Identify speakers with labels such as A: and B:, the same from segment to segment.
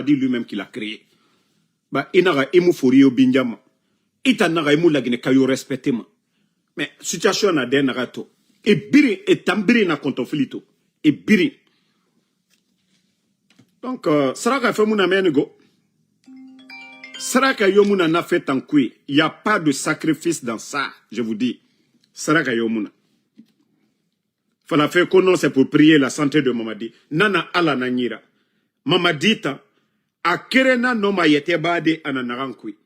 A: dit lui-même qu'il a créé. Bah, inaga emu forio binjama. Ita naga emu lagine kayo respecté ma. Mais situation na den naga to. Et biri et tambiri na kontofilito. Et biri. Donc, saraka fait mouna menego. Saraka yomuna na fait en kui. Il n'y a pas de sacrifice dans ça, je vous dis. Saraka yomuna. Fala fait qu'on c'est pour prier la santé de Mamadi. Nana ala nanyira. Mamadita. A kerena no mayete bade ananarankui.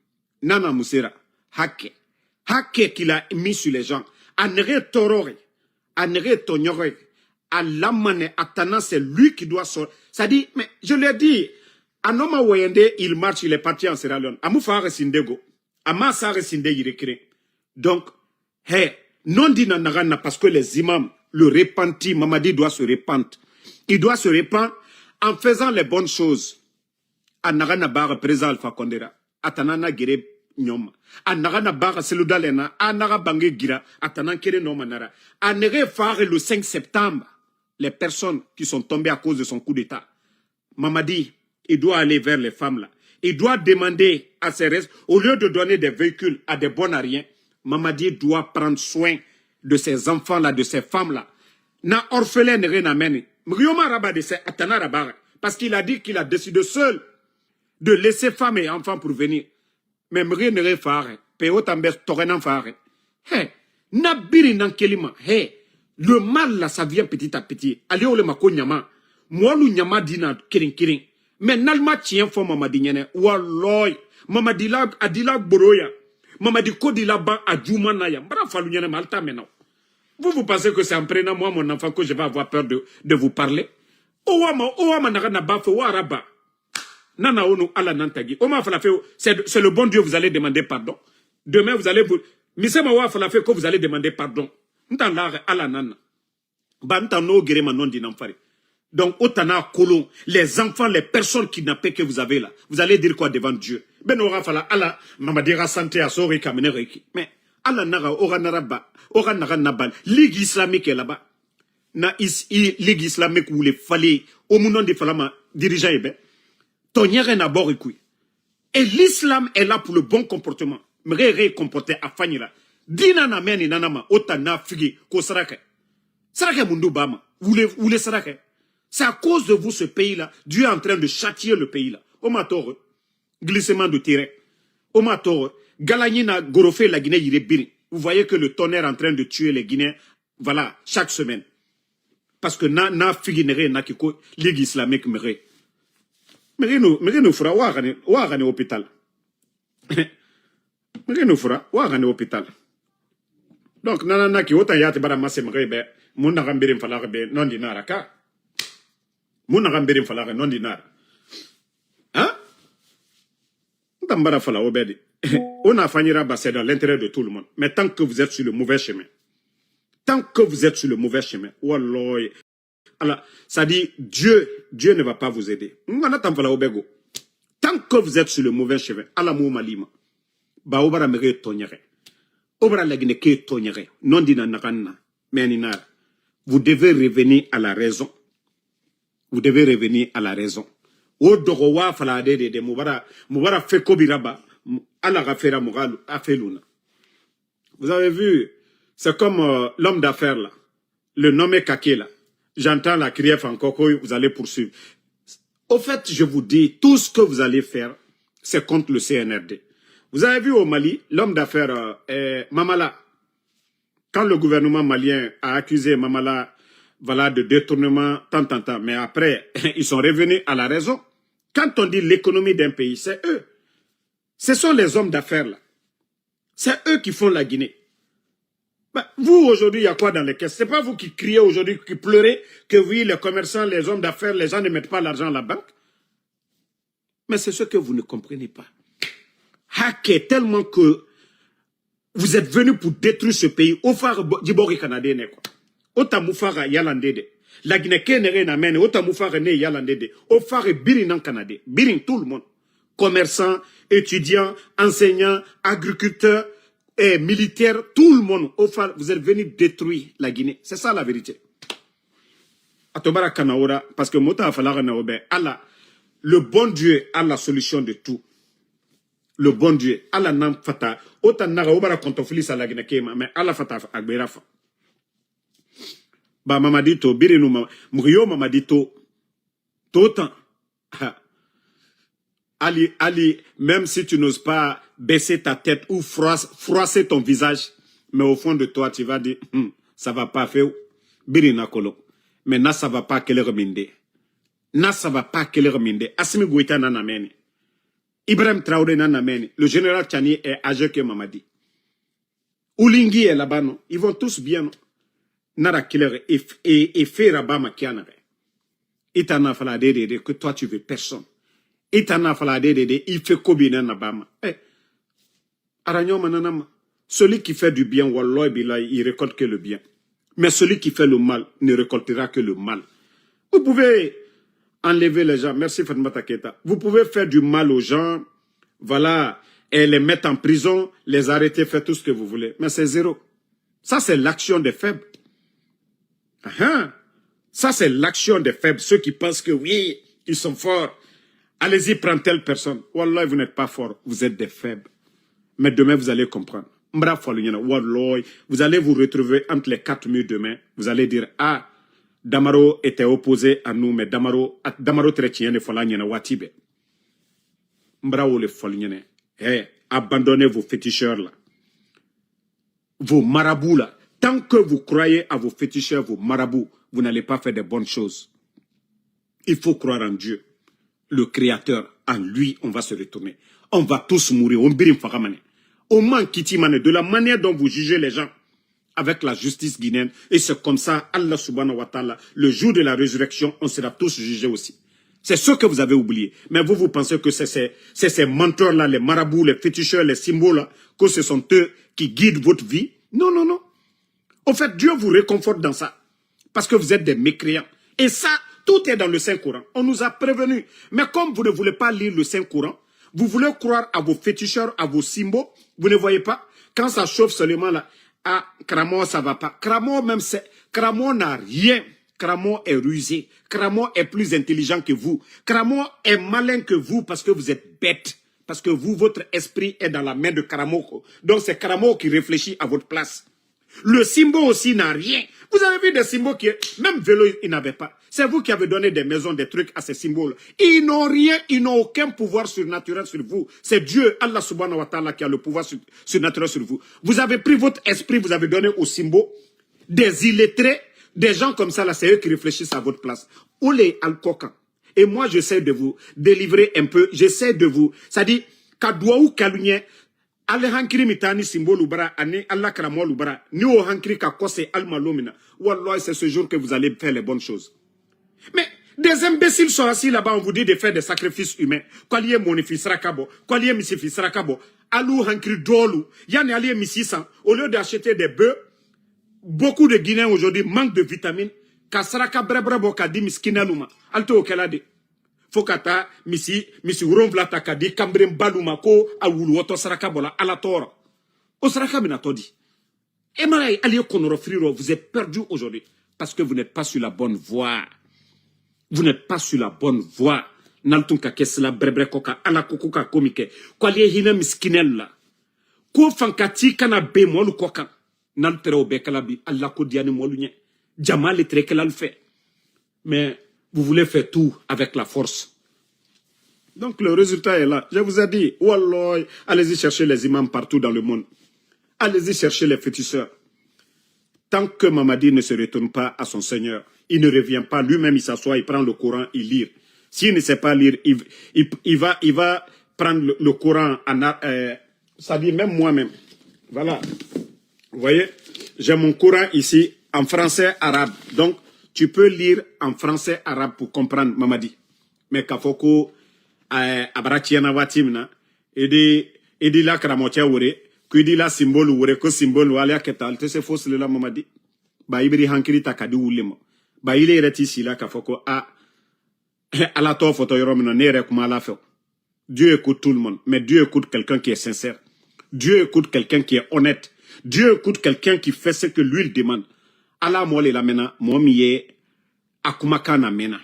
A: Nana musera. Hake. Hake qu'il a mis sur les gens. Anere torore. Anere tonyore. À l'amane atana, c'est lui qui doit sortir. Ça dit, mais je l'ai dit. Anoma Wayende, il marche, il est parti en Sierra Leone. Amoufare Sindego. Amasare Sinde Yirekre. Donc, non dit nanarana parce que les imams le repentis, Mamadi doit se répandre. Il doit se répandre en faisant les bonnes choses. Anarana bar présent Alpha Kondera. Atanana gere nyoma. Anarana bar seludalena. Anara bange gira. Atanan kere nomanara. Anere phare le 5 septembre. Les personnes qui sont tombées à cause de son coup d'état. Mamadi, il doit aller vers les femmes là. Il doit demander à ses restes, au lieu de donner des véhicules à des bonariens, Mamadi doit prendre soin de ces enfants là, de ces femmes là. Na orphelin ne rien amène. Mrioma Rabat de ces Atana Rabat. Parce qu'il a dit qu'il a décidé seul de laisser femmes et enfants pour venir. Mais Mri ne rien faire. Péo tambes torenan faire. Nabiri nan kelima. Le mal là, ça vient petit à petit. Allez au le mako nyama. Moi lu nyama dina kiring kiring. Mais nalma tient fo Mamadi nyene. Walloy. Mamadi la adila boroya. Mamadi kodila ban adjuma naya. Mbara falu nyene malta maintenant. Vous pensez que c'est en prenant moi mon enfant que je vais avoir peur de vous parler? Ouama nagana bafo waraba. Nana onu ala nantagi. Oma falafe, c'est le bon Dieu, vous allez demander pardon. Demain vous allez vous... Misema wa falafe que vous allez demander pardon. Ntanlare ala nana. Bantano gerema non dinamfari. Donc, otana kolon, les enfants, les personnes kidnappées que vous avez là, vous allez dire quoi devant Dieu? Ben ora fala ala, mamadira santé à sori kamene reiki. Mais ala nara ora naraba, ora nara nabal, Ligue islamique est là-bas. Na Ligue islamique où les fallait au moment de falama dirigeant ebe. Tonyere na borikui. Et l'islam est là pour le bon comportement. Mre comporter à fanira. Dina na meni nanama otana figi ko sarake. Sarake mundu bama. Vous les sarake. C'est à cause de vous, ce pays-là, Dieu est en train de châtier le pays-là. Omatore, glissement de terrain. Omatore, Galanina Gorofé, la Guinée, il est biri. Vous voyez que le tonnerre est en train de tuer les Guinéens, voilà, chaque semaine. Parce que na figinere na kiko, Ligue islamique mere. Mere fura, ouagane hôpital. Mere fura, ouagane hôpital. Donc, nanana ki ota yate bara masse merebe, mon nagambirim falarebe, non dinaraka. Mon agamberim falare non dinar. Hein? Ntambara fala obedi. On a fanira c'est dans l'intérêt de tout le monde. Mais tant que vous êtes sur le mauvais chemin. Tant que vous êtes sur le mauvais chemin. Wallah. Alors, ça dit, Dieu ne va pas vous aider. Tant que vous êtes sur le mauvais chemin. Allah mou malima. Ba obara mere tonyere. Obara lagine ke tonyere. Non dina nakanna. Meninara. Vous devez revenir à la raison. Vous devez revenir à la raison. Odogowa falade de mubara fekobiraba ala gafera mugalu afeluna. Vous avez vu, c'est comme l'homme d'affaires là, le nommé Kake là. J'entends la crière encore que vous allez poursuivre. Au fait, je vous dis, tout ce que vous allez faire, c'est contre le CNRD. Vous avez vu au Mali, l'homme d'affaires Mamala, quand le gouvernement malien a accusé Mamala, voilà, de détournement, tant. Mais après, ils sont revenus à la raison. Quand on dit l'économie d'un pays, c'est eux. Ce sont les hommes d'affaires là. C'est eux qui font la Guinée. Bah, vous, aujourd'hui, il y a quoi dans les caisses? C'est pas vous qui criez aujourd'hui, qui pleurez, que oui, les commerçants, les hommes d'affaires, les gens ne mettent pas l'argent à la banque. Mais c'est ce que vous ne comprenez pas. Hacké tellement que vous êtes venus pour détruire ce pays. Au phare d'Ibori canadien, quoi. Ota mufara yalandede. La Guinée kenere na mene. Ota mufara ne yalandede. Au phare birin en Canada. Birin tout le monde. Commerçants, étudiants, enseignants, agriculteurs, et militaires, tout le monde. Au phare, vous êtes venus détruire la Guinée. C'est ça la vérité. Atobara kanaora, parce que mota afala naobe. Allah, Le bon Dieu a la solution de tout. Le bon Dieu, Allah nam fata, autant naga obara kontofili sa lagina kema, mais Allah fata agbera fa. Ba mamadito, birinu mrio mamadito, totan. Ali, même si tu n'oses pas baisser ta tête ou froisser ton visage, mais au fond de toi, tu vas dire, ça va pas faire, birina kolo. Mais na ça va pas qu'elle reminde. Na ça va pas qu'elle reminde. Assimi Goïta nanameni. Ibrahim Traoré nanameni. Le général Tchani est âgé que Mamadi. Oulingi est là-bas, non? Ils vont tous bien, non? Nara killer et fait rabat makianare. Itana falade que toi tu veux personne. Itana falade il fait kobina nabama. Aranyo mananama. Celui qui fait du bien, wallah billah, il récolte que le bien. Mais celui qui fait le mal ne récoltera que le mal. Vous pouvez enlever les gens. Merci Fatmata Keta. Vous pouvez faire du mal aux gens, voilà, et les mettre en prison, les arrêter, faire tout ce que vous voulez. Mais c'est zéro. Ça, c'est l'action des faibles. Ça, c'est l'action des faibles. Ceux qui pensent que oui, ils sont forts. Allez-y, prendre telle personne. Wallah, vous n'êtes pas fort. Vous êtes des faibles. Mais demain, vous allez comprendre. Vous allez vous retrouver entre les quatre murs demain. Vous allez dire, ah, Damaro était opposé à nous, mais Damaro chrétien ne fala nyana watibe. Mbrao le folignene. Abandonnez vos féticheurs là. Vos marabouts là. Tant que vous croyez à vos féticheurs, vos marabouts, vous n'allez pas faire de bonnes choses. Il faut croire en Dieu, le Créateur. En lui, on va se retourner. On va tous mourir. On birim fagamane. Au man kitimane, de la manière dont vous jugez les gens avec la justice guinéenne. Et c'est comme ça, Allah subhanahu wa ta'ala, le jour de la résurrection, on sera tous jugés aussi. C'est ce que vous avez oublié. Mais vous pensez que c'est ces menteurs-là, les marabouts, les féticheurs, les symboles-là, que ce sont eux qui guident votre vie. Non, non, non. En fait, Dieu vous réconforte dans ça. Parce que vous êtes des mécréants. Et ça, tout est dans le Saint-Coran. On nous a prévenus. Mais comme vous ne voulez pas lire le Saint-Coran, vous voulez croire à vos féticheurs, à vos symboles, vous ne voyez pas. Quand ça chauffe seulement là, ah, Kramo, ça va pas. Kramo même, Kramo n'a rien. Kramo est rusé. Kramo est plus intelligent que vous. Kramo est malin que vous parce que vous êtes bête. Parce que vous, votre esprit est dans la main de Kramo. Donc c'est Kramo qui réfléchit à votre place. Le symbole aussi n'a rien. Vous avez vu des symboles qui, même vélo, ils n'avaient pas. C'est vous qui avez donné des maisons, des trucs à ces symboles. Ils n'ont rien, ils n'ont aucun pouvoir surnaturel sur vous. C'est Dieu, Allah subhanahu wa ta'ala, qui a le pouvoir surnaturel sur vous. Vous avez pris votre esprit, vous avez donné aux symboles, des illettrés, des gens comme ça, là, c'est eux qui réfléchissent à votre place. Olé al-Koka. Et moi, j'essaie de vous délivrer un peu, j'essaie de vous, ça dit, Kadouaou Kalounie, Ale hankiri mitani symbole ubara ani Allah karamo ubara ni o hankiri ka kose almalomina wallah c'est ce jour que vous allez faire les bonnes choses. Mais des imbéciles sont assis là-bas, on vous dit de faire des sacrifices humains. Kwaliye monifi srakabo, kwaliye misifi srakabo, alou hankiri dolu, yani aliye misisan au lieu d'acheter des bœufs, beaucoup de Guinéens aujourd'hui manquent de vitamines, ka sraka brebrabo ka di miskinaluma. Alto okelade. Fokata misi uronvla takadi kambrem baluma ko awulu oto saraka bola ala tora. O saraka minatodi. Et malay ali konoro friro, vous êtes perdu aujourd'hui parce que vous n'êtes pas sur la bonne voie. Vous n'êtes pas sur la bonne voie. Naltunka kesla brebre koka ala kokuka komike. Kwaliye hina miskinella. Ko fankati kana be molu koka. Naltere obekalabi alla ko diani molunye. Jamal trekela le fait. Mais vous voulez faire tout avec la force. Donc le résultat est là. Je vous ai dit, wallah, allez-y chercher les imams partout dans le monde. Allez-y chercher les féticheurs. Tant que Mamadi ne se retourne pas à son Seigneur, il ne revient pas, lui-même il s'assoit, il prend le Coran, il lit. S'il ne sait pas lire, il va prendre le Coran en ça dit même moi-même. Voilà. Vous voyez, j'ai mon Coran ici en français arabe. Donc, tu peux lire en français arabe pour comprendre Mamadi. Mais Kafoko, Abratiana Watimna, et dit la Kramotia Wure, qui dit la symbole Wure, que symbole Walia Ketal, c'est faux, c'est la Mamadi. Baibri Hankiri Takadi Wulemo. Baile est ici là, Kafoko, à la tour photo nere kuma la fait. Dieu écoute tout le monde, mais Dieu écoute quelqu'un qui est sincère. Dieu écoute quelqu'un qui est honnête. Dieu écoute quelqu'un qui fait ce que lui il demande. Allah moi la mena, moi miye akumakana mena.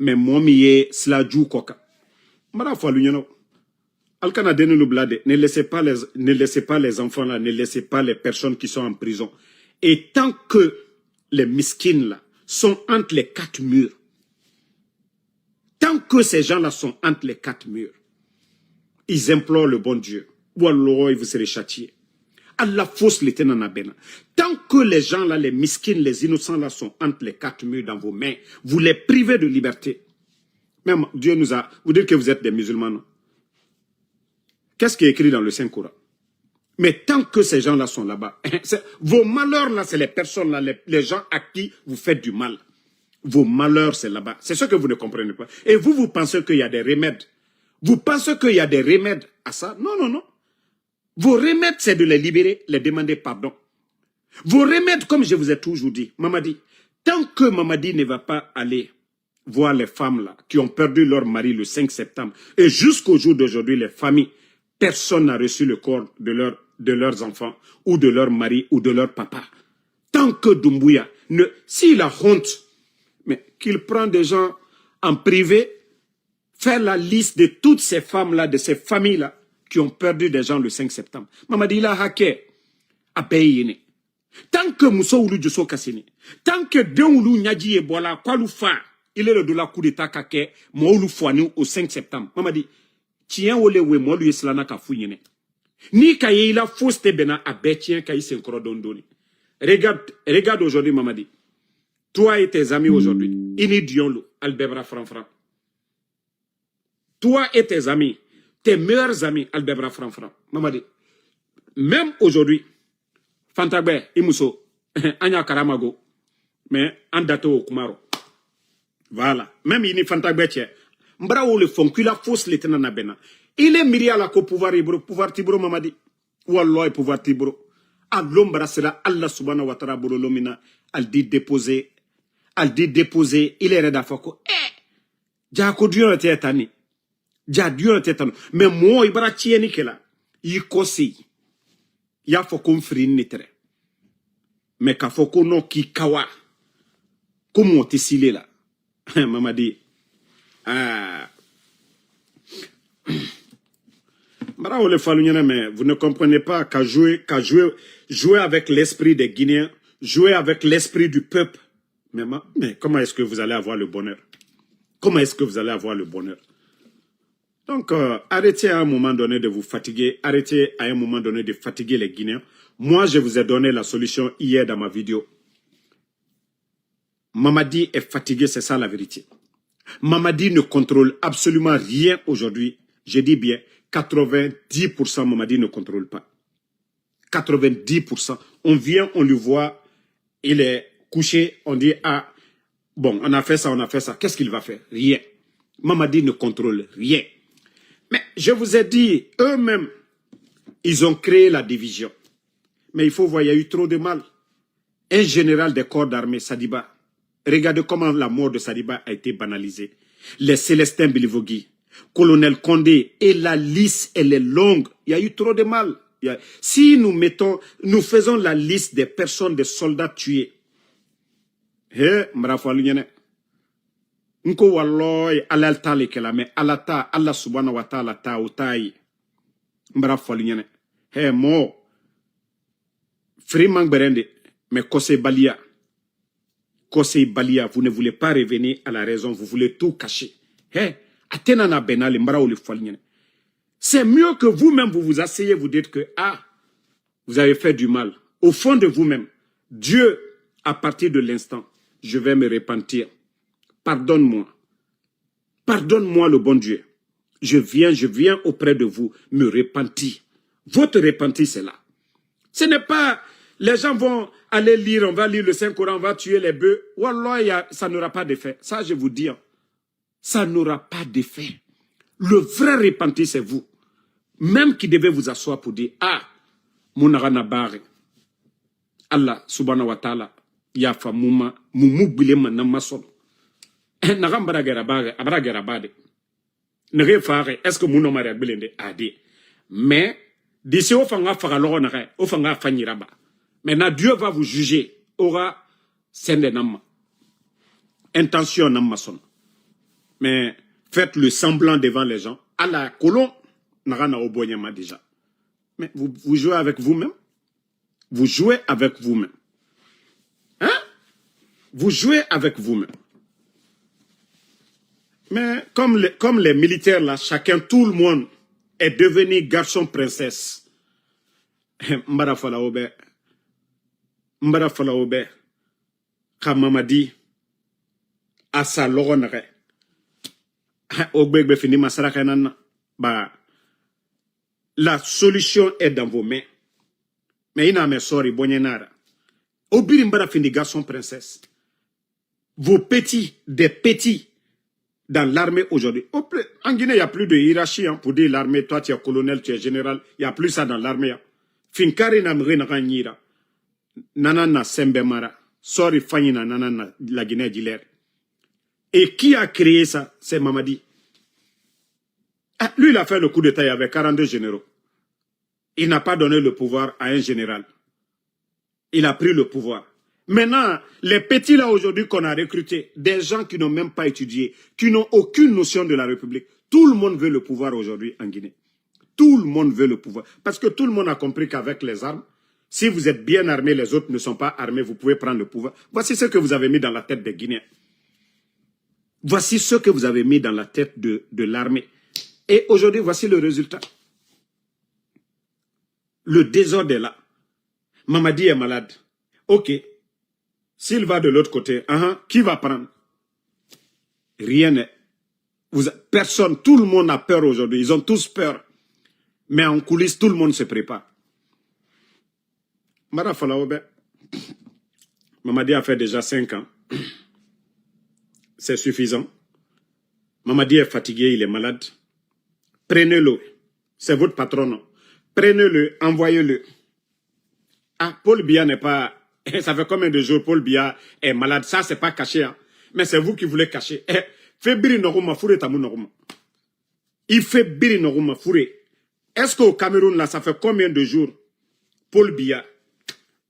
A: mais momiye slaju koka. Mara fa l'union. Alkana dene le blade, ne laissez pas les enfants là, ne laissez pas les personnes qui sont en prison. Et tant que les miskines là sont entre les quatre murs, tant que ces gens là sont entre les quatre murs, ils implorent le bon Dieu. Wallah, vous serez châtiés. Allah fausse l'été dans la bena. Tant que les gens là, les miskines, les innocents là sont entre les quatre murs dans vos mains, vous les privez de liberté. Même Dieu nous a, vous dites que vous êtes des musulmans, non? Qu'est-ce qui est écrit dans le Saint-Coran? Mais tant que ces gens-là sont là-bas, vos malheurs là, c'est les personnes là, les gens à qui vous faites du mal. Vos malheurs, c'est là-bas. C'est ce que vous ne comprenez pas. Et vous, vous pensez qu'il y a des remèdes. Vous pensez qu'il y a des remèdes à ça? Non, non, non. Vos remèdes, c'est de les libérer, les demander pardon. Vos remèdes, comme je vous ai toujours dit, Mamadi, tant que Mamadi ne va pas aller voir les femmes là, qui ont perdu leur mari le 5 septembre, et jusqu'au jour d'aujourd'hui, les familles, personne n'a reçu le corps de leurs enfants, ou de leur mari, ou de leur papa. Tant que Doumbouya, s'il a honte, mais qu'il prend des gens en privé, faire la liste de toutes ces femmes-là, de ces familles-là, qui ont perdu des gens le 5 septembre. Mamadi la hake, a payé. Tant que Moussa Oulu Djosso Kassini, tant que Deoulou Nyadji Ebola, Kwaloufa, il est le de la coup d'état kake, Moulou Fouanou au 5 septembre. Mamadi, tiens ole we Moulou Yeslana ka fouyene. Ni kaye il a fausse bena a betien kaye c'est encore dondoni. Regarde aujourd'hui, Mamadi. Toi et tes amis aujourd'hui, Ini Dionlo, Albebra Franfran. Toi et tes amis, tes meilleurs amis, Albebra Franfran. Mamadi, même aujourd'hui, Fantagbe, Imuso, Anya Karamago, mais Andato Kumaro. Voilà. Même Ini Fantagbe, Mbrao le fond, qu'il a fausse l'éternel Nabena. Il est miri à la pouvoir tibro, Mamadi. Wallah, pouvoir tibro. À l'ombre sera Allah subhanahu wa ta'ala lomina. Al dit déposer, il est reda foko. Jako Dieu était tani. Ja Dieu était tani. Mais moi, ibara tieni kela. Yikosi. Ya foko mfri nitre. Mais ka foko no ki kawa. Comment t'es silé là? Maman dit. Mais vous ne comprenez pas qu'à jouer avec l'esprit des Guinéens, jouer avec l'esprit du peuple. Mais comment est-ce que vous allez avoir le bonheur? Comment est-ce que vous allez avoir le bonheur? Donc, arrêtez à un moment donné de vous fatiguer. Arrêtez à un moment donné de fatiguer les Guinéens. Moi, je vous ai donné la solution hier dans ma vidéo. Mamadi est fatigué, c'est ça la vérité. Mamadi ne contrôle absolument rien aujourd'hui. Je dis bien, 90% Mamadi ne contrôle pas. 90%. On vient, on lui voit, il est couché, on dit, ah, bon, on a fait ça. Qu'est-ce qu'il va faire? Rien. Mamadi ne contrôle rien. Mais je vous ai dit, eux-mêmes, ils ont créé la division. Mais il faut voir, il y a eu trop de mal. Un général des corps d'armée, Sadiba, regardez comment la mort de Sadiba a été banalisée. Les Célestins Bilivogui, colonel Condé, et la liste, elle est longue. Il y a eu trop de mal. Si nous faisons la liste des personnes, des soldats tués, Nko walloy alal tali kela me alata Allah subhanahu wa ta'ala ta utai mbara folinyene mo Freeman berende mais Kosé Balia, vous ne voulez pas revenir à la raison, vous voulez tout cacher. Atenana benale mbara oli folinyene. C'est mieux que vous-même vous vous asseyez, vous dites que vous avez fait du mal au fond de vous-même. Dieu, à partir de l'instant, je vais me repentir. Pardonne-moi. Pardonne-moi le bon Dieu. Je viens auprès de vous me repentir. Votre repentir, c'est là. Ce n'est pas, les gens vont aller lire, on va lire le Saint-Coran, on va tuer les bœufs. Wallah, ça n'aura pas d'effet. Ça, je vous dis, ça n'aura pas d'effet. Le vrai repentir, c'est vous. Même qui devez vous asseoir pour dire, Mounarana Bare, Allah, subhanahu wa ta'ala, yafa mouma, moumou bilema namason. Nagambara gerabare, abara gerabade. Nere fare, est-ce que mon homme a belende a dit? Mais, d'ici au fanga faraloro nare, au fanga fanyiraba. Maintenant, Dieu va vous juger, aura sende nama. Intention namason. Mais faites le semblant devant les gens. À la colon, Narana Obonyama déjà. Mais vous jouez avec vous-même. Vous jouez avec vous-même. Hein? Vous jouez avec vous-même. Mais comme les militaires là, chacun, tout le monde est devenu garçon princesse. Mbara Falaobe. Mbara Falaobe. Kamamadi. Asa Logonare. Ogbegbe fini masaraka nana. Bah. La solution est dans vos mains. Mais il n'a pas sorti, bonyenara. Obiri mbara fini garçon princesse. Vos petits, des petits, dans l'armée aujourd'hui. En Guinée, il n'y a plus de hiérarchie hein, pour dire l'armée, toi tu es colonel, tu es général. Il n'y a plus ça dans l'armée. Hein. Finkari na mre na ganyira. Nanana sembemara. Sorry fanyina nanana la Guinée d'hilaire. Et qui a créé ça? C'est Mamadi. Ah, lui, il a fait le coup d'État, il y avait 42 généraux. Il n'a pas donné le pouvoir à un général. Il a pris le pouvoir. Maintenant, les petits là aujourd'hui qu'on a recrutés, des gens qui n'ont même pas étudié, qui n'ont aucune notion de la République, tout le monde veut le pouvoir aujourd'hui en Guinée. Tout le monde veut le pouvoir. Parce que tout le monde a compris qu'avec les armes, si vous êtes bien armés, les autres ne sont pas armés, vous pouvez prendre le pouvoir. Voici ce que vous avez mis dans la tête des Guinéens. Voici ce que vous avez mis dans la tête de l'armée. Et aujourd'hui, voici le résultat. Le désordre est là. Mamadi est malade. Ok. S'il va de l'autre côté, qui va prendre? Rien n'est. Personne, tout le monde a peur aujourd'hui. Ils ont tous peur. Mais en coulisses, tout le monde se prépare. Mara Falaobe, Mamadi a fait déjà 5 ans. C'est suffisant. Mamadi est fatigué, il est malade. Prenez-le. C'est votre patron, non? Prenez-le, envoyez-le. Ah, Paul Biya n'est pas... Ça fait combien de jours Paul Biya est malade? Ça, c'est pas caché. Hein? Mais c'est vous qui voulez cacher. Fait biri noruma fouré tamu noruma. Il fait biri noruma fouré. Est-ce qu'au Cameroun, là, ça fait combien de jours Paul Biya?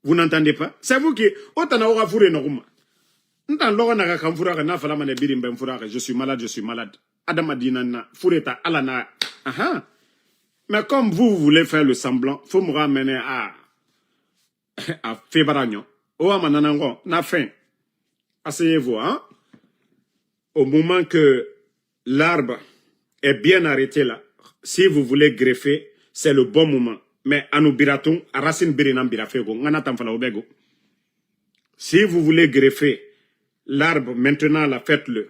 A: Vous n'entendez pas? C'est vous qui... Otana fouré noruma. Je suis malade, je suis malade. Adamadinana, Foureta, Alana. Mais comme vous voulez faire le semblant, il faut me ramener à Fébaragnon. Mananango, na fin. Asseyez-vous, hein? Au moment que l'arbre est bien arrêté là, si vous voulez greffer, c'est le bon moment. Mais à nous biraton, à racine birinam birafego, nganatam fala obego. Si vous voulez greffer l'arbre, maintenant, là, faites-le.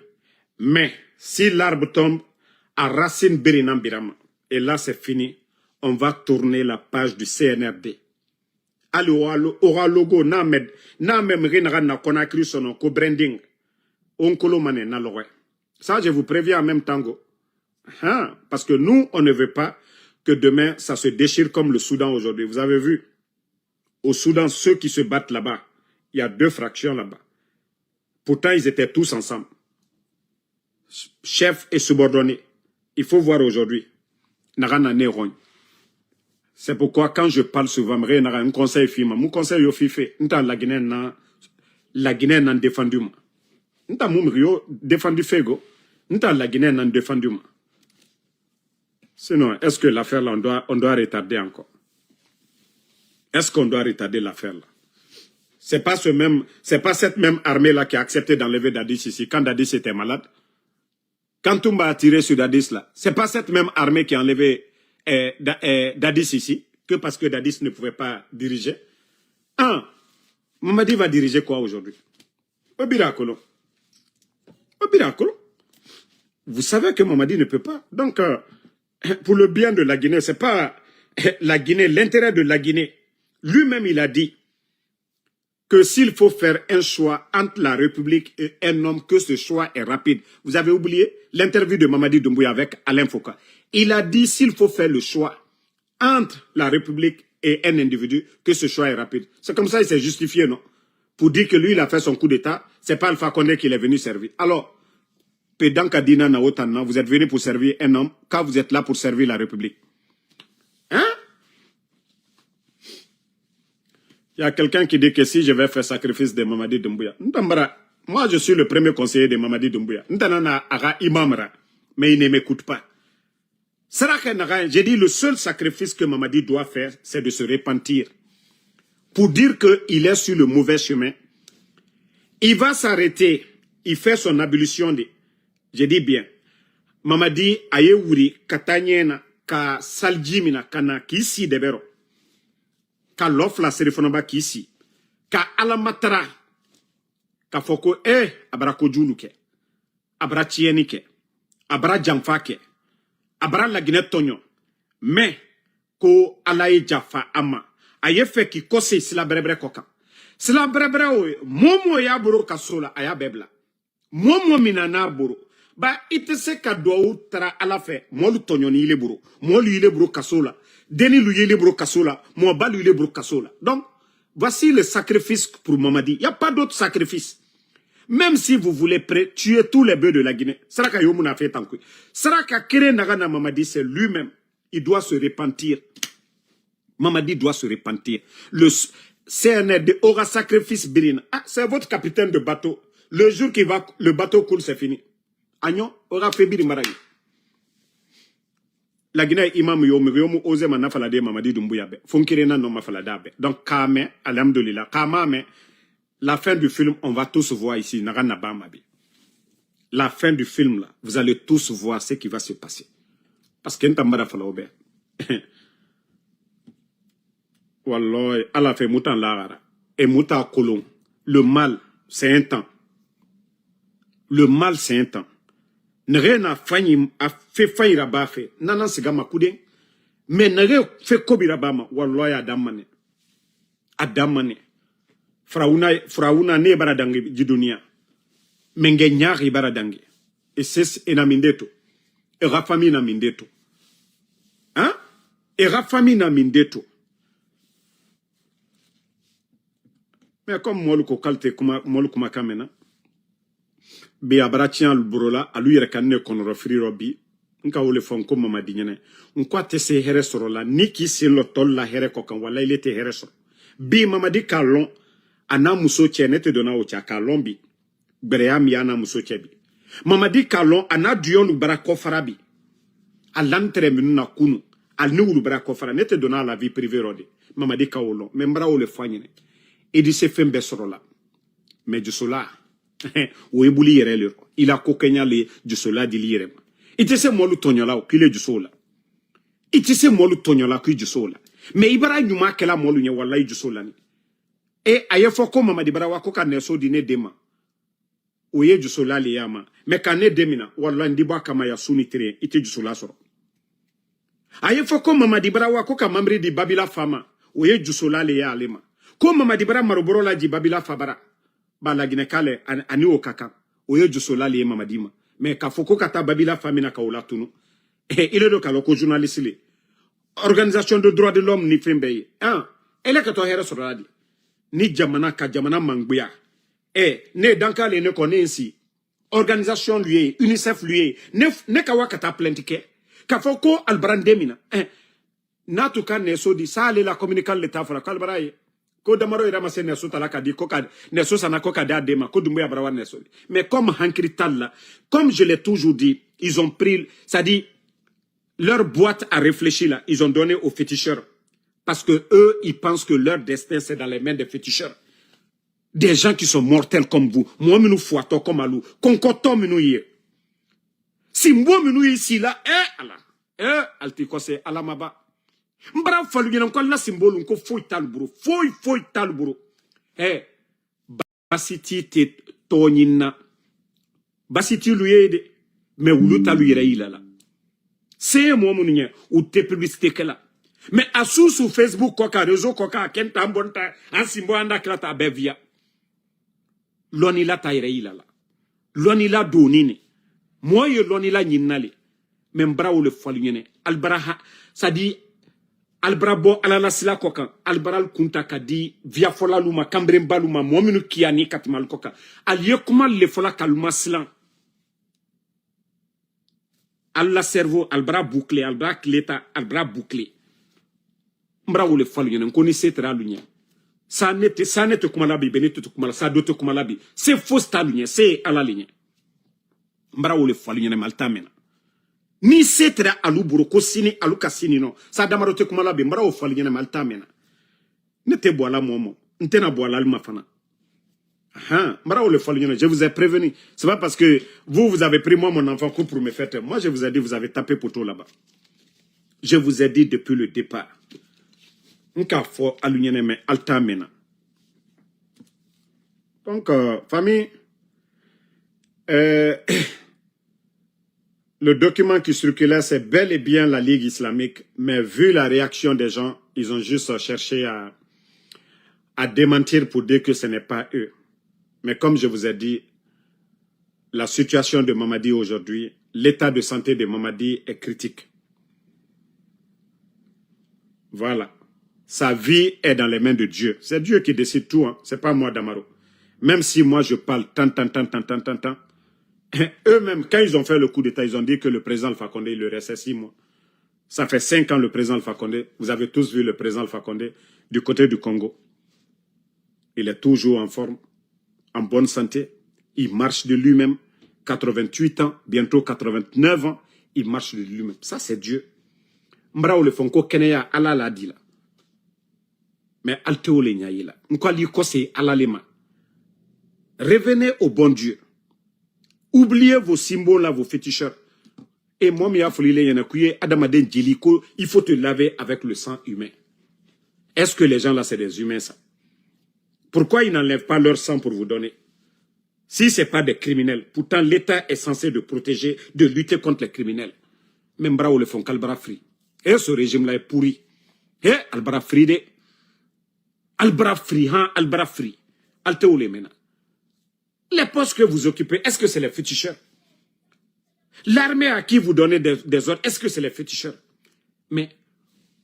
A: Mais, si l'arbre tombe, à racine birinam birama, et là, c'est fini, on va tourner la page du CNRD. Allo, aura logo, na même rinara na konakri sono, ko branding. Onkolo mane na lowe. Ça, je vous préviens en même temps. Parce que nous, on ne veut pas que demain, ça se déchire comme le Soudan aujourd'hui. Vous avez vu, au Soudan, ceux qui se battent là-bas, il y a 2 fractions là-bas. Pourtant, ils étaient tous ensemble. Chef et subordonné. Il faut voir aujourd'hui. C'est pourquoi quand je parle souvent, un conseil FIMA, mon conseil au FIFE, la Guinée n'a défendu moi. Défendu Fego, la Guinée n'a défendu moi. Sinon, est-ce que l'affaire là, on doit retarder encore? Est-ce qu'on doit retarder l'affaire là? C'est pas cette même armée-là qui a accepté d'enlever Dadis ici, quand Dadis était malade. Quand Toumba a tiré sur Dadis là, c'est pas cette même armée qui a enlevé Dadis ici, que parce que Dadis ne pouvait pas diriger. Mamadi va diriger quoi aujourd'hui? Obirakolo. Vous savez que Mamadi ne peut pas. Donc, pour le bien de la Guinée, c'est pas la Guinée, l'intérêt de la Guinée. Lui-même, il a dit que s'il faut faire un choix entre la République et un homme, que ce choix est rapide. Vous avez oublié l'interview de Mamadi Doumbouya avec Alain Foucault. Il a dit s'il faut faire le choix entre la République et un individu, que ce choix est rapide. C'est comme ça qu'il s'est justifié, non? Pour dire que lui, il a fait son coup d'État, c'est pas Alpha Condé qui est venu servir. Alors, Pédan Kadina Naotana, vous êtes venu pour servir un homme, quand vous êtes là pour servir la République. Hein? Il y a quelqu'un qui dit que si je vais faire sacrifice de Mamadi Doumbouya, Ntambara, Moi, je suis le premier conseiller de Mamadi Doumbouya. Ntanana aga imamra, mais il ne m'écoute pas. J'ai dit le seul sacrifice que Mamadi doit faire, c'est de se repentir. Pour dire qu'il est sur le mauvais chemin. Il va s'arrêter. Il fait son abolition. Je dis bien. Mamadi ayewuri katanyena ka saljimina kana kisi debero. Ka l'offre la serifonaba kisi. Ka alamatara. Ka foko abra kojuluke. Abra tienike. Abra jamfake. Abra la Guinée Tonyo. Mais, ko alaye jafa ama. Aye fe ki kose sila brebre koka. Sila brebre oe, momo ya buru kasola aya bebla. Momo minana buru. Ba ite se ka doa tara ala fe. Molu Tonyo ni ile buru. Molu ile buru kasola. Deni lu ile buru kasola. Mo balu ile buru kasola. Donc, voici le sacrifice pour Mamadi. Il n'y a pas d'autre sacrifice. Même si vous voulez tuer tous les bœufs de la Guinée, Saraka Yomuna fait tant que Saraka Kere Nagana Mamadi, c'est lui-même. Il doit se repentir. Mamadi doit se repentir. Le CNRD aura sacrifice Birina. Ah, c'est votre capitaine de bateau. Le jour qui va, le bateau coule, c'est fini. Agnon aura fait Birimaraï. La Guinée imam yomu ose manafalade Mamadi Doumbouya. Fonkirena no mafaladabe. Donc, Kame, alhamdoulilah. Kamame. La fin du film, on va tous voir ici. La fin du film, là, vous allez tous voir ce qui va se passer. Parce qu'il y a un peu Wallah, Allah fait moutan l'ara. Et moutan kolon. Le mal, c'est un temps. Le mal, c'est un temps. N'rien a fait faillir à bafé. Nanan sigama koudé. Mais n'rien fait kobirabama. Wallah, adamane. Adamane. Frauna ne baradangi jidunia. Menge nyari baradangi. Et c'est ena mindeto. Et rafami na mindeto. Hein? Et rafami na mindeto. Mais comme moluko kalte kuma moluko makamena. Be abratian le brola alu yere kanne konoro free robi. Nka wole fonko Mamadi nyene. Nkwa tese here sorola niki se lo tol la here kokan wala il était here soro. Bi Mamadi kalon ana muso che nete dona o cha kalombi breami ana muso chebi Mamadi kalon ana duyon lu barako farabi alantre minuna kunu alnu lu barako fara nete dona la vie privée rodi Mamadi kawolo membra o le fanyene et di se fembe sorola mais du sola o ebuli yere le il a kokenya le du sola di lire ite se molu tonyola o kile du sola ite se molu tonyola ku du sola mais ibara nyuma kala molu nya wallahi du sola ni. Et aye foko Mamadi Barawa ko ka neso dine dema. Oye jusola le yama. Me ka ne demina. Wallah ndiba kama ya suni tere. Ite jusola soro. Aye foko Mamadi Barawa ko ka mamri di Babila fama. Oye jusola le ya alema. Ko Mamadi Barawa maroboro la di Babila fabara. Ba la gine kale ani o kaka. Oye jusola le Mamadi ma. Me ka foko kata Babila famina ka ola tunu. Il est do kaloko journaliste le. Organisation de droits de l'homme ni fembeye. Hein? Elle est que toi here soro di. Ni jamana ka jamana mangbuya. Ne dankale ne konensi. Organisation lui, UNICEF lui, ne kawa kata plentike. Ka foko albrandemina. Natuka ne so di sa le la communiquer l'état fora kalbaraye. Ko damaro ira mase ne so talaka di ko ka ne so sana ko ka da dema ko dumbuya brawa ne so. Mais comme hankrital là, comme je l'ai toujours dit, ils ont pris, ça dit leur boîte à réfléchir là, ils ont donné aux féticheurs. Parce que eux, ils pensent que leur destin, c'est dans les mains des féticheurs. Des gens qui sont mortels comme vous. Moi, nous fouattons comme à l'eau. Concotons, nous y est. Si moi, nous ici, là, Allah. Altikose, alamaba. Mbra falu y'en encore la symbole, on foi talburo. Foi talburo. Basiti te tonina. Basiti lui de. Mais où l'outa lui là là. C'est moi, mon nien, ou te publicité que là. Mais à sur Facebook, quoi, réseau, quoi, kenta mbonta, en simbo anda krata bevia. Loni la taire la. Loni la donine. Moi, yo loni la nyinale. Membra ou le folyene. Albraha, ça dit, albrabo alala sila koka. Albral kunta kadi, via fola luma, kambremba luma, mominu kiani katmal koka. Aliye kuma le fola kaluma silan. Alla cerveau, albra bouclé, albra cléta, albra bouclé. Mbra ou le folyene, on connaît cette ralunia. Ça n'est te kumalabi, benito te kumala, ça dote kumalabi. C'est faux staline, c'est à la ligne. Mbara ou le faline malta mena. Ni setre alu buroko sini alu kasini no. Ça damaro te kumalabi, mbara ou faline malta mena. Ne te boala momo, nte na boala alma fana. Mbara ou le faline, je vous ai prévenu. C'est pas parce que vous avez pris moi mon enfant pour me faire taire. Moi je vous ai dit, vous avez tapé poteau là-bas. Je vous ai dit depuis le départ. Nka fo alunyene me alta mena. Donc, famille, le document qui circulait, c'est bel et bien la Ligue islamique, mais vu la réaction des gens, ils ont juste cherché à démentir pour dire que ce n'est pas eux. Mais comme je vous ai dit, la situation de Mamadi aujourd'hui, l'état de santé de Mamadi est critique. Voilà. Sa vie est dans les mains de Dieu. C'est Dieu qui décide tout, hein. C'est pas moi, Damaro. Même si moi je parle tant. Eux-mêmes, quand ils ont fait le coup d'État, ils ont dit que le président Alpha Condé, il le restait 6 mois. Ça fait 5 ans le président Alpha Condé. Vous avez tous vu le président Alpha Condé du côté du Congo. Il est toujours en forme, en bonne santé. Il marche de lui-même. 88 ans, bientôt 89 ans, il marche de lui-même. Ça, c'est Dieu. Mbra ou le fonko keneya ala la di la. Mais alteo le nyayi la. Nkwa li kose ala lema. Revenez au bon Dieu. Oubliez vos symboles là, vos féticheurs. Et moi, il faut te laver avec le sang humain. Est-ce que les gens là, c'est des humains ça? Pourquoi ils n'enlèvent pas leur sang pour vous donner? Si ce n'est pas des criminels, pourtant l'État est censé de protéger, de lutter contre les criminels. Même bras où le font Kalbara Free. Et ce régime-là est pourri. Et Albara Free de. Albara Free, hein, Albara Free. Alte ou les mena. Les postes que vous occupez, est-ce que c'est les féticheurs? L'armée à qui vous donnez des ordres, est-ce que c'est les féticheurs? Mais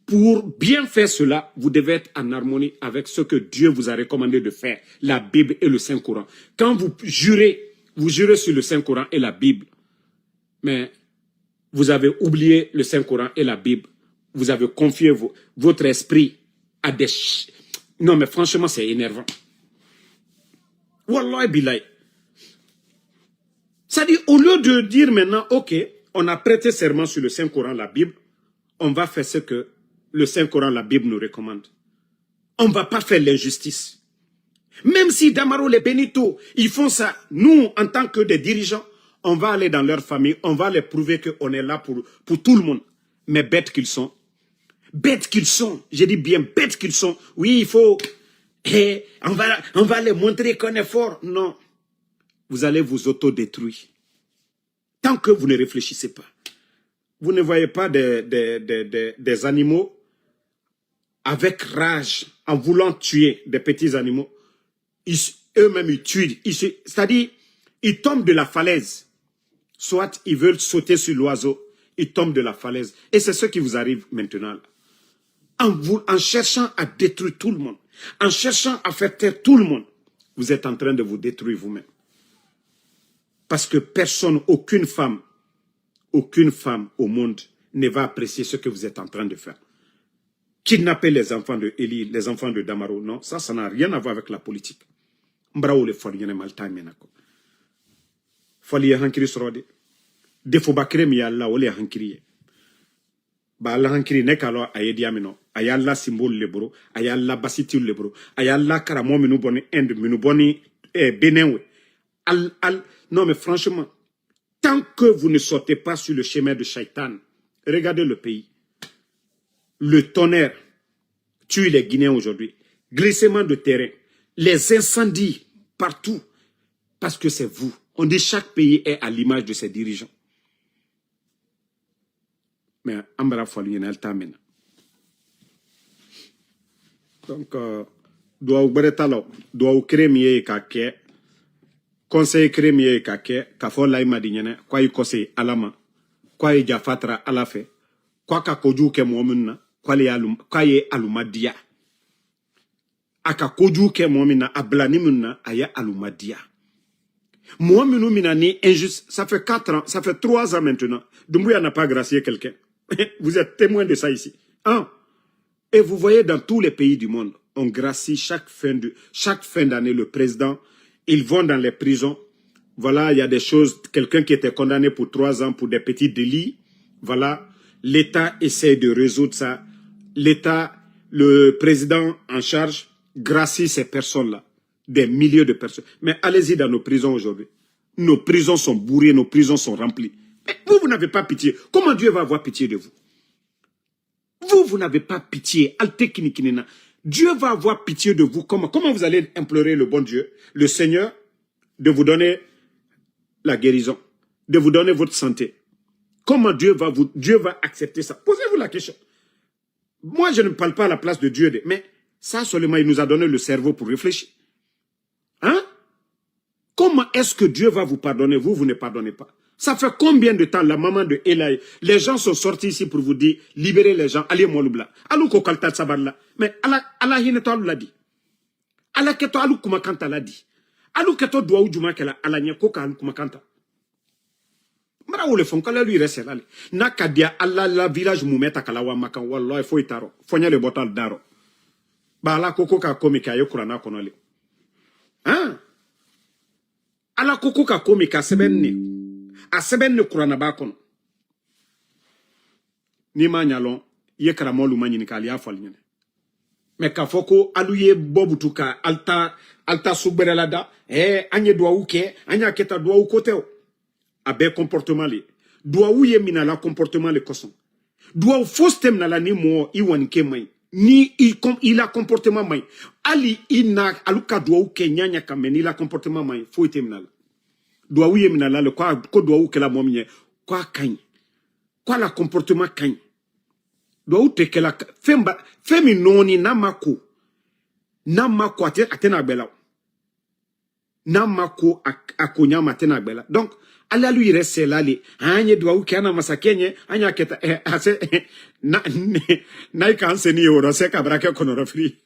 A: pour bien faire cela, vous devez être en harmonie avec ce que Dieu vous a recommandé de faire, la Bible et le Saint-Coran. Quand vous jurez sur le Saint-Coran et la Bible, mais vous avez oublié le Saint-Coran et la Bible, vous avez confié votre esprit à des... Non mais franchement c'est énervant. Wallah bilay. C'est-à-dire, au lieu de dire maintenant, ok, on a prêté serment sur le Saint-Coran, la Bible, on va faire ce que le Saint-Coran, la Bible nous recommande. On ne va pas faire l'injustice. Même si Damaro, les Benito, ils font ça, nous, en tant que des dirigeants, on va aller dans leur famille, on va leur prouver qu'on est là pour tout le monde. Mais bêtes qu'ils sont. Bêtes qu'ils sont. J'ai dit bien bêtes qu'ils sont. Oui, il faut... Hey, on va les montrer qu'on est fort. Non. Vous allez vous autodétruire. Tant que vous ne réfléchissez pas. Vous ne voyez pas des animaux avec rage, en voulant tuer des petits animaux. Eux-mêmes, ils tuent. C'est-à-dire, ils tombent de la falaise. Soit ils veulent sauter sur l'oiseau, ils tombent de la falaise. Et c'est ce qui vous arrive maintenant. En cherchant à détruire tout le monde, en cherchant à faire taire tout le monde, vous êtes en train de vous détruire vous-même. Parce que personne, aucune femme au monde ne va apprécier ce que vous êtes en train de faire. Kidnapper les enfants de Eli, les enfants de Damaro, non, ça n'a rien à voir avec la politique. Mbrao le foliene malta menako. Folie hankiri sorode. Defo bakre mi alla ole hankiri. Ba alla hankiri ne kalo ayedi amino. Ayalla symbole lebro, ayalla basiti lebro, ayalla karamo minu boni end minu boni Bénin. Non mais franchement, tant que vous ne sortez pas sur le chemin de Shaitan, regardez le pays. Le tonnerre tue les Guinéens aujourd'hui. Glissement de terrain. Les incendies partout. Parce que c'est vous. On dit chaque pays est à l'image de ses dirigeants. Mais Ambara Folie n'a pas le donc, doit vous créer kake, conseil créer kake, kafo laima dinyene, kwa yi kose alama, kwa yi jafatra alafe, kwa kakoju ke muomina, kwa yi alumadia. Aka koju ke muomina, ablanimuna, aya alumadia. Muominu minani injuste, ça fait 4 ans, ça fait 3 ans maintenant. Doumbouya n'a pas gracié quelqu'un. Vous êtes témoin de ça ici. Et vous voyez dans tous les pays du monde, on gracie chaque fin d'année le président. Ils vont dans les prisons. Voilà, il y a des choses, quelqu'un qui était condamné pour 3 ans pour des petits délits. Voilà, l'État essaie de résoudre ça. L'État, le président en charge, gracie ces personnes-là. Des milliers de personnes. Mais allez-y dans nos prisons aujourd'hui. Nos prisons sont bourrées, nos prisons sont remplies. Mais vous n'avez pas pitié. Comment Dieu va avoir pitié de vous? Vous n'avez pas pitié. Dieu va avoir pitié de vous. Comment vous allez implorer le bon Dieu, le Seigneur, de vous donner la guérison, de vous donner votre santé? Comment Dieu va accepter ça? Posez-vous la question. Moi, je ne parle pas à la place de Dieu, mais ça seulement, il nous a donné le cerveau pour réfléchir. Hein? Comment est-ce que Dieu va vous pardonner? Vous ne pardonnez pas. Ça fait combien de temps la maman de Elaï, les gens sont sortis ici pour vous dire, libérez les gens, allez Mouloubla. Allô Kokalta Sabarla. Mais Allah Hineto l'a dit. Allah Keto Alou Kumakanta l'a dit. Allô Keto Douaou Djumakela, Allah Nyakoka Alou Kumakanta. Mara ou le font, quand lui reste là. Nakadia, Allah la village Moumeta Kalawa Makan, Wallah, il faut itaro. Fonya le botal d'aro. Ba Allah Koko ka komika yokurana konole. Hein? Allah Koko ka komika sebenni. A seben ne kurana ba kono ni ma nyalon ye karamolu manyini ka ya fal nyene me ka foko aluye bobutu ka alta subberelada anye doa uke anya keta doa ukote abe comportement li doa uye mina la comportement le koson doa fostem na la ni mo iwan ke mai ni il a comportement mai ali ina aluka doa uke nyanya kameni la comportement mai fo itemna doa ouye minala le quoi ko doa ou que la momie quoi kagne quoi la comportement kagne doa ou te que la femi noni namako atena bela namako akonya matena bela donc ala lui reste là li anye doa ou kana masakenye anya keta ase na ikanse ni oro se kabra ke konoro free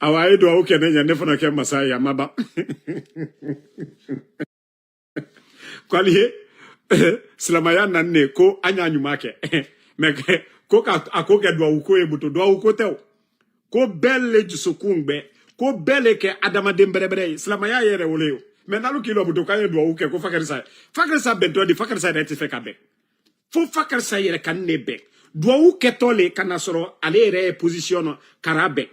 A: awaye doa uke nenya nefona ke masaya maba kwaliye slamaya nanne ko anya nyumake me ko ka akoke doa uko e buto doa uko tew ko belle jusukungbe ko belle ke adama demberebre slamaya yere woleo me nalu kilo buto ka doa uke ko fakarisa bento di fakarisa reti fekabe fo fakarisa yere kan nebe doa uke tole kanasoro ale re position karabe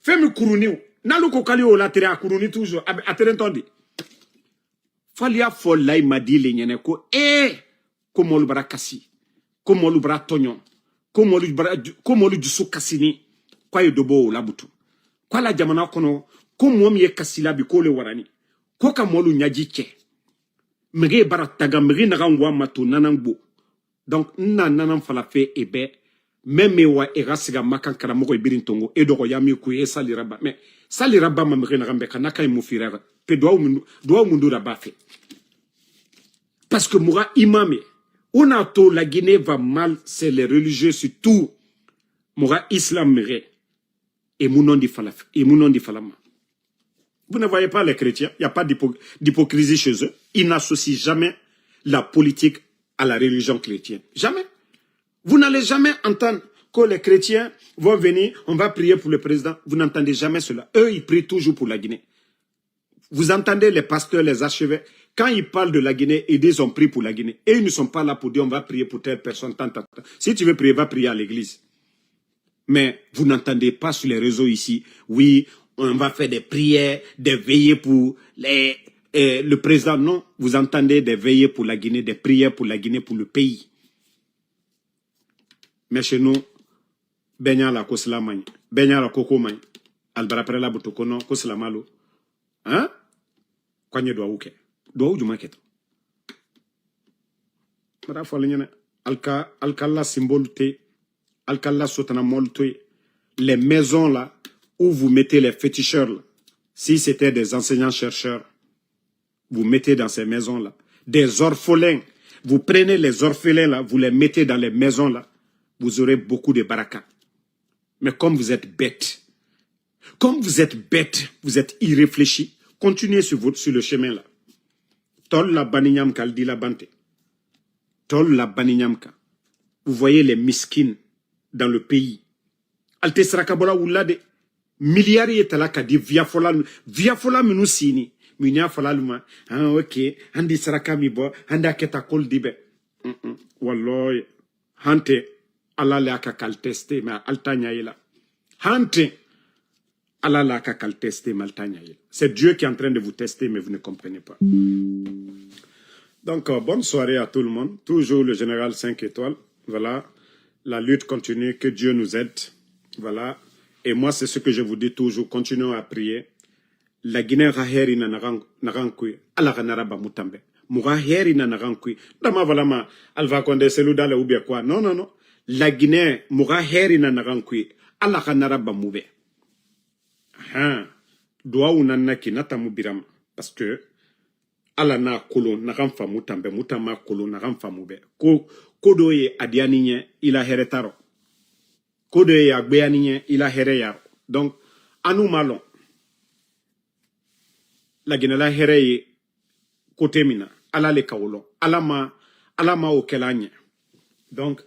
A: femi kuruniu nalu ko kali o la tere akuruni toujours atere ntondi falia fo lay madile nyene ko ko molu bara kasi ko molu bara tonyon ko molu jusu kasini kwa yodobo la butu kwa la jamana kono ko mom ye kasila bi ko le warani ko ka molu nyaji ke mege bara taga mege na ngwa matu nanangbo donc nanan fala fe ebe même wa erasiga makan kara moko ibirin tongo edogo yami ku saliraba mais saliraba ma mege na gambe kanaka mufirera pe doa mundu raba fe parce que moura imame on a tout la Guinée va mal c'est les religieux surtout moura islam mere et mounon di falaf et mounon di falama. Vous ne voyez pas les chrétiens, il n'y a pas d'hypocrisie chez eux, ils n'associent jamais la politique à la religion chrétienne, jamais. Vous n'allez jamais entendre que les chrétiens vont venir, on va prier pour le président. Vous n'entendez jamais cela. Eux, ils prient toujours pour la Guinée. Vous entendez les pasteurs, les archevêques, quand ils parlent de la Guinée, ils disent on prie pour la Guinée. Et ils ne sont pas là pour dire on va prier pour telle personne, tant. Si tu veux prier, va prier à l'église. Mais vous n'entendez pas sur les réseaux ici, oui, on va faire des prières, des veillées pour le président. Non, vous entendez des veillées pour la Guinée, des prières pour la Guinée, pour le pays. Mais chez nous, Benya la koslamagne, Benya la kokomagne, albarapre la butokono koslamalo. Hein? Kwanye doa uke. Doa uju maketo. Mara folinyene alkala symbole te, alkala sotana molte, les maisons là où vous mettez les féticheurs là. Si c'était des enseignants chercheurs, vous mettez dans ces maisons là des orphelins. Vous prenez les orphelins là, vous les mettez dans les maisons là. Vous aurez beaucoup de baraka. Mais comme vous êtes bêtes, vous êtes irréfléchis, continuez sur le chemin là. Tol la baninyam kal di la bante. Tol la baninyam ka. vous voyez les miskines dans le pays. Alte sarakabola wulade. Milliards est là qui dit via fola minu sini. Minya fola luma. Ah ok. Andi saraka mi bo. Anda keta kol dibe. Walloy. Hante. Allah le aka kal teste mais altanya ila. Hante. Allah le aka kal teste mais altanya ila. C'est Dieu qui est en train de vous tester mais vous ne comprenez pas. Donc bonne soirée à tout le monde. Toujours le général 5 étoiles. Voilà. La lutte continue. Que Dieu nous aide. Voilà. Et moi, c'est ce que je vous dis toujours. Continuons à prier. La Guinée raheri na narankui. Ala ganaraba mutambe. Muraheri na narankui. Dama voilà ma. Alva konde seluda le ubia quoi. Non, non, non. La Guinée, muraheri na narankui. Ala ganaraba mube. Ah. Doa unana ki nata mubirama. Parce que. Ala na kolo naranfa mutambe. Mutama kolo naranfa mube. Kodo ye adianinye ila heretaro. Kodo ye agbeaninye ila here yaro. Donc, anou malon. La Guinée la here ye kote mina. Ala le kaolon. Ala ma okelanye. Donc,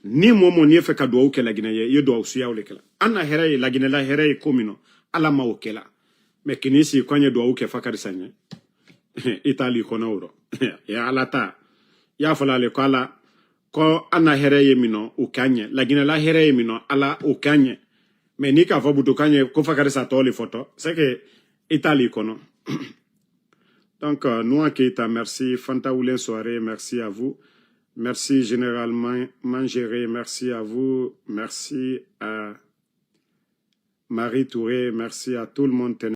A: ni momo nie fe ka doa uke la Guinée ye doa usuya ulekela. Ana here ye la Guinée la here ye komino. Ala ma okela. Mais kinisi kwanye doa uke fakarisanye. Itali konauro. Ya alata. Ya fala le ko ala. Ko ana here ye mino ukanye. La Guinée la here ye mino ala ukanye. Mais ni ka fobutu kanye ko fakari sa toli photo. C'est que Italie kono. Donc nous akita merci Fanta Oulin soirée, merci à vous. Merci généralement Mangéré, merci à vous. Merci à Marie Touré, merci à tout le monde.